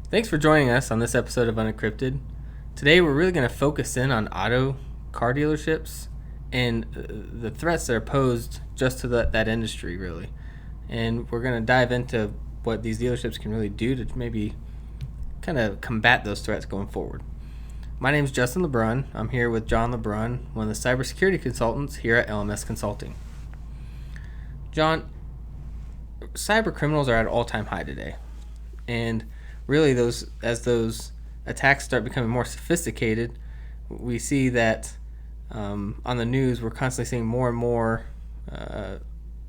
Thanks for joining us on this episode of UnEncrypted. Today we're really going to focus in on auto car dealerships and the threats that are posed just to that industry, really. And we're going to dive into what these dealerships can really do to maybe kind of combat those threats going forward. My name is Justin LeBrun. I'm here with John LeBrun, one of the cybersecurity consultants here at LMS Consulting. John, cyber criminals are at an all-time high today. And really, as those attacks start becoming more sophisticated, we see that on the news we're constantly seeing more and more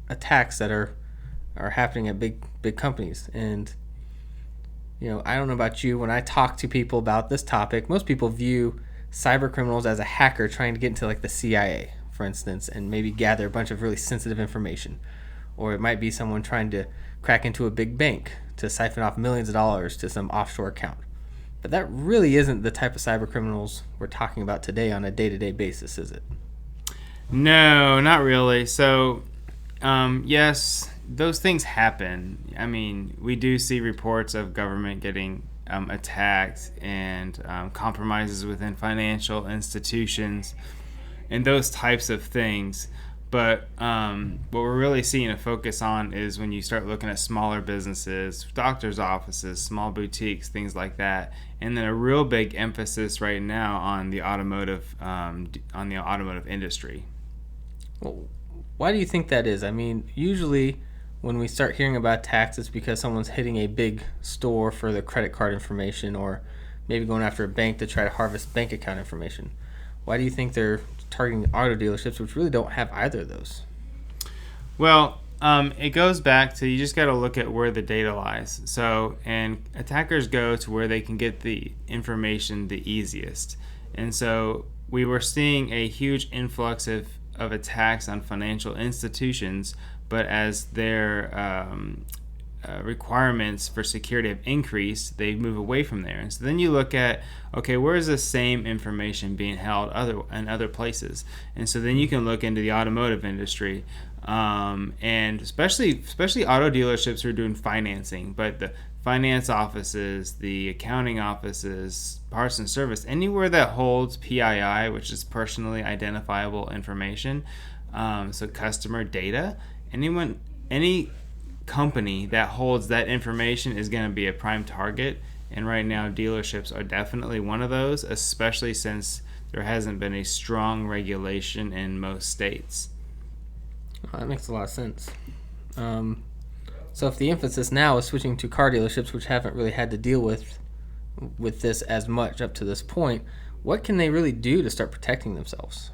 attacks that are happening at big companies. And I don't know about you, when I talk to people about this topic, most people view cyber criminals as a hacker trying to get into like the CIA, for instance, and maybe gather a bunch of really sensitive information. Or it might be someone trying to crack into a big bank to siphon off millions of dollars to some offshore account. But that really isn't the type of cyber criminals we're talking about today on a day-to-day basis, is it? No, not really. So, yes, those things happen. I mean, we do see reports of government getting attacked and compromises within financial institutions and those types of things. But what we're really seeing a focus on is when you start looking at smaller businesses, doctors' offices, small boutiques, things like that, and then a real big emphasis right now on the automotive industry. Well, why do you think that is? I mean, usually when we start hearing about attacks, it's because someone's hitting a big store for their credit card information, or maybe going after a bank to try to harvest bank account information. Why do you think they're targeting auto dealerships, which really don't have either of those? Well, it goes back to, you just got to look at where the data lies. So, and attackers go to where they can get the information the easiest. And so we were seeing a huge influx of attacks on financial institutions, but as their requirements for security have increased, they move away from there. And so then you look at, okay, where is the same information being held in other places? And so then you can look into the automotive industry, and especially auto dealerships who are doing financing, but the finance offices, the accounting offices, parts and service, anywhere that holds PII, which is personally identifiable information, so customer data, any company that holds that information is going to be a prime target. And right now dealerships are definitely one of those, especially since there hasn't been a strong regulation in most states. That makes a lot of sense. So if the emphasis now is switching to car dealerships, which haven't really had to deal with this as much up to this point, what can they really do to start protecting themselves?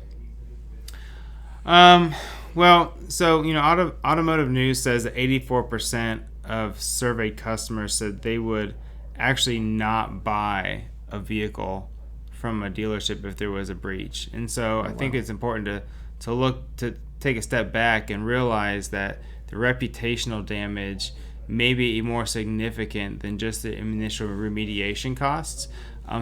Well, so, Automotive News says that 84% of surveyed customers said they would actually not buy a vehicle from a dealership if there was a breach. And so I think it's important to take a step back and realize that the reputational damage may be more significant than just the initial remediation costs.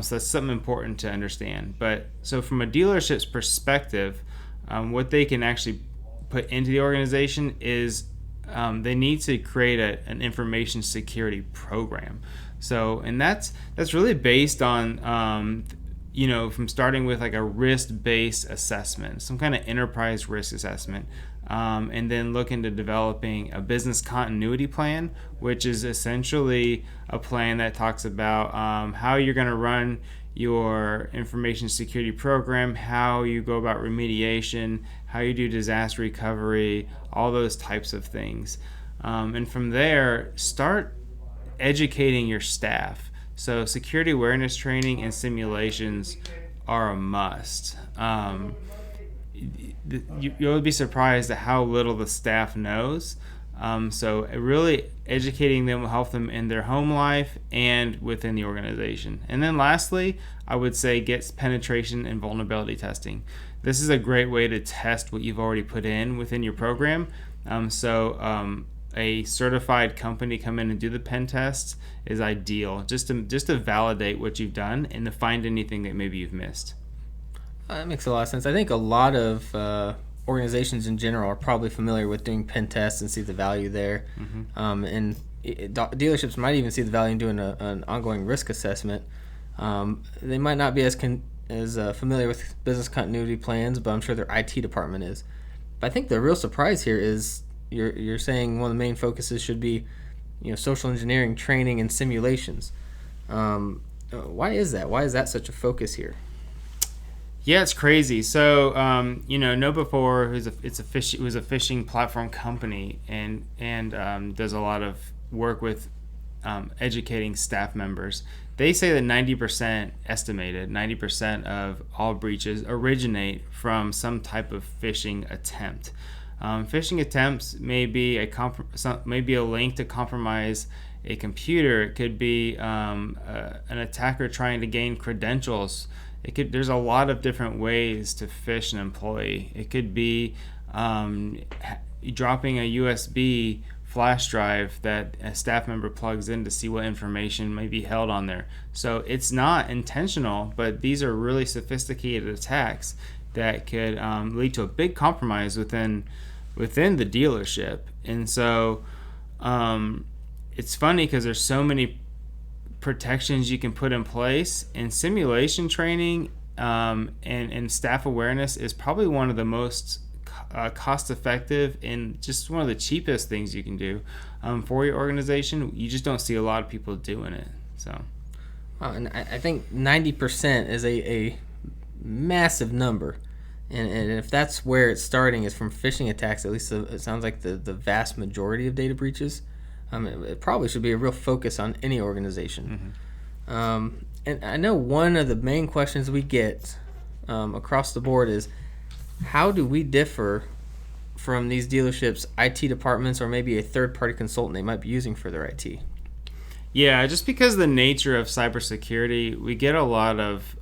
So that's something important to understand. But so from a dealership's perspective, what they can actually put into the organization is they need to create an information security program. So, and that's really based on from starting with like a risk-based assessment, some kind of enterprise risk assessment, and then look into developing a business continuity plan, which is essentially a plan that talks about how you're going to run your information security program, how you go about remediation, how you do disaster recovery, all those types of things. And from there, start educating your staff. So security awareness training and simulations are a must. You'll be surprised at how little the staff knows. So really educating them will help them in their home life and within the organization. And then lastly, I would say get penetration and vulnerability testing. This is a great way to test what you've already put in within your program. A certified company come in and do the pen tests is ideal, just to validate what you've done and to find anything that maybe you've missed. That makes a lot of sense. I think a lot of organizations in general are probably familiar with doing pen tests and see the value there. And dealerships might even see the value in doing an ongoing risk assessment. They might not be as familiar with business continuity plans, but I'm sure their IT department is. But I think the real surprise here is you're saying one of the main focuses should be, social engineering training and simulations. Why is that? Why is that such a focus here? Yeah, it's crazy. So, Know who's a phishing platform company and does a lot of work with educating staff members. They say that 90% of all breaches originate from some type of phishing attempt. Phishing attempts may be a link to compromise a computer. It could be an attacker trying to gain credentials. There's a lot of different ways to phish an employee. It could be dropping a USB flash drive that a staff member plugs in to see what information may be held on there. So it's not intentional, but these are really sophisticated attacks that could lead to a big compromise within the dealership. And so it's funny because there's so many protections you can put in place, and simulation training and staff awareness is probably one of the most cost effective and just one of the cheapest things you can do for your organization. You just don't see a lot of people doing it. So and I think 90% is a massive number, and if that's where it's starting is from phishing attacks, at least it sounds like the vast majority of data breaches. It probably should be a real focus on any organization. Mm-hmm. And I know one of the main questions we get across the board is, how do we differ from these dealerships' IT departments or maybe a third-party consultant they might be using for their IT? Yeah, just because of the nature of cybersecurity, we get a lot of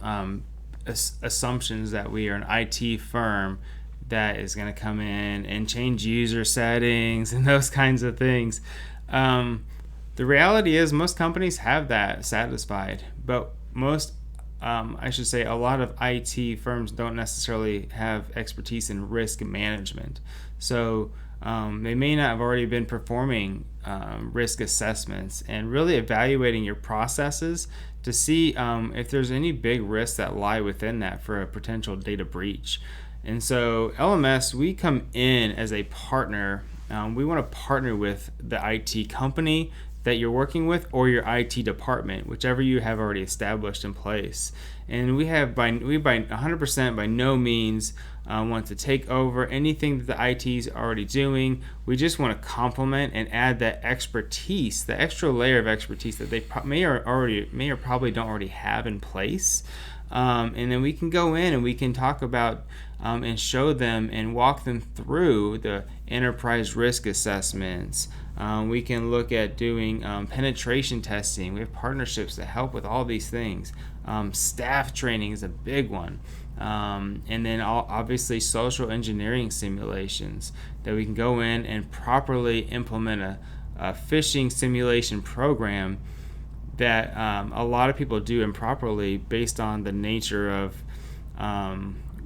assumptions that we are an IT firm that is going to come in and change user settings and those kinds of things. The reality is most companies have that satisfied, but a lot of IT firms don't necessarily have expertise in risk management. So they may not have already been performing risk assessments and really evaluating your processes to see if there's any big risks that lie within that for a potential data breach. And so LMS, we come in as a partner. We want to partner with the IT company that you're working with or your IT department, whichever you have already established in place. And we by 100% by no means want to take over anything that the IT is already doing. We just want to complement and add that expertise, the extra layer of expertise that they may or probably don't already have in place. And then we can go in and we can talk about and show them and walk them through the enterprise risk assessments. We can look at doing penetration testing. We have partnerships that help with all these things. Staff training is a big one. And then obviously social engineering simulations that we can go in and properly implement a phishing simulation program that a lot of people do improperly based on the nature of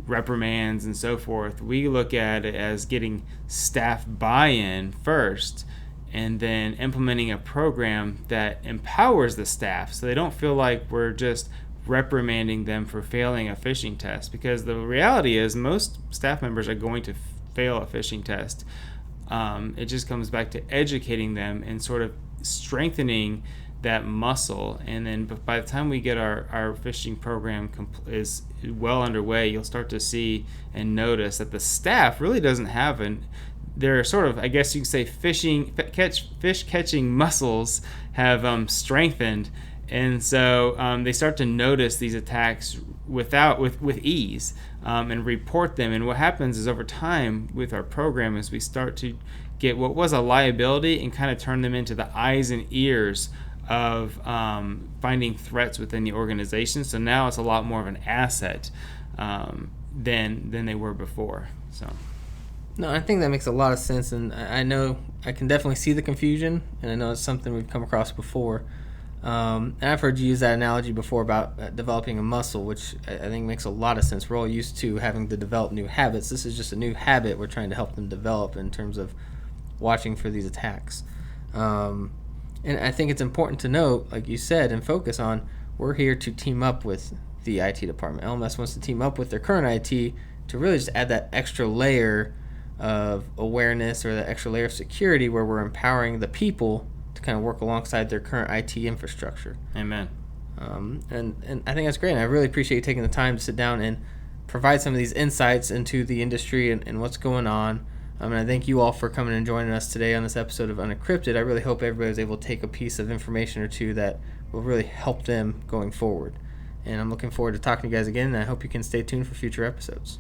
reprimands and so forth. We look at it as getting staff buy-in first and then implementing a program that empowers the staff so they don't feel like we're just reprimanding them for failing a phishing test, because the reality is most staff members are going to fail a phishing test. It just comes back to educating them and sort of strengthening that muscle, and then by the time we get our phishing program is well underway, you'll start to see and notice that the staff really doesn't have they're sort of, I guess you could say, fish catching muscles have strengthened, and so they start to notice these attacks with ease and report them. And what happens is over time with our program is we start to get what was a liability and kind of turn them into the eyes and ears of finding threats within the organization. So now it's a lot more of an asset than they were before. So no, I think that makes a lot of sense, and I know I can definitely see the confusion, and I know it's something we've come across before. And I've heard you use that analogy before about developing a muscle, which I think makes a lot of sense. We're all used to having to develop new habits. This is just a new habit we're trying to help them develop in terms of watching for these attacks. And I think it's important to note, like you said, and focus on, we're here to team up with the IT department. LMS wants to team up with their current IT to really just add that extra layer of awareness or that extra layer of security where we're empowering the people to kind of work alongside their current IT infrastructure. Amen. And I think that's great. And I really appreciate you taking the time to sit down and provide some of these insights into the industry and what's going on. And I thank you all for coming and joining us today on this episode of UnEncrypted. I really hope everybody was able to take a piece of information or two that will really help them going forward. And I'm looking forward to talking to you guys again, and I hope you can stay tuned for future episodes.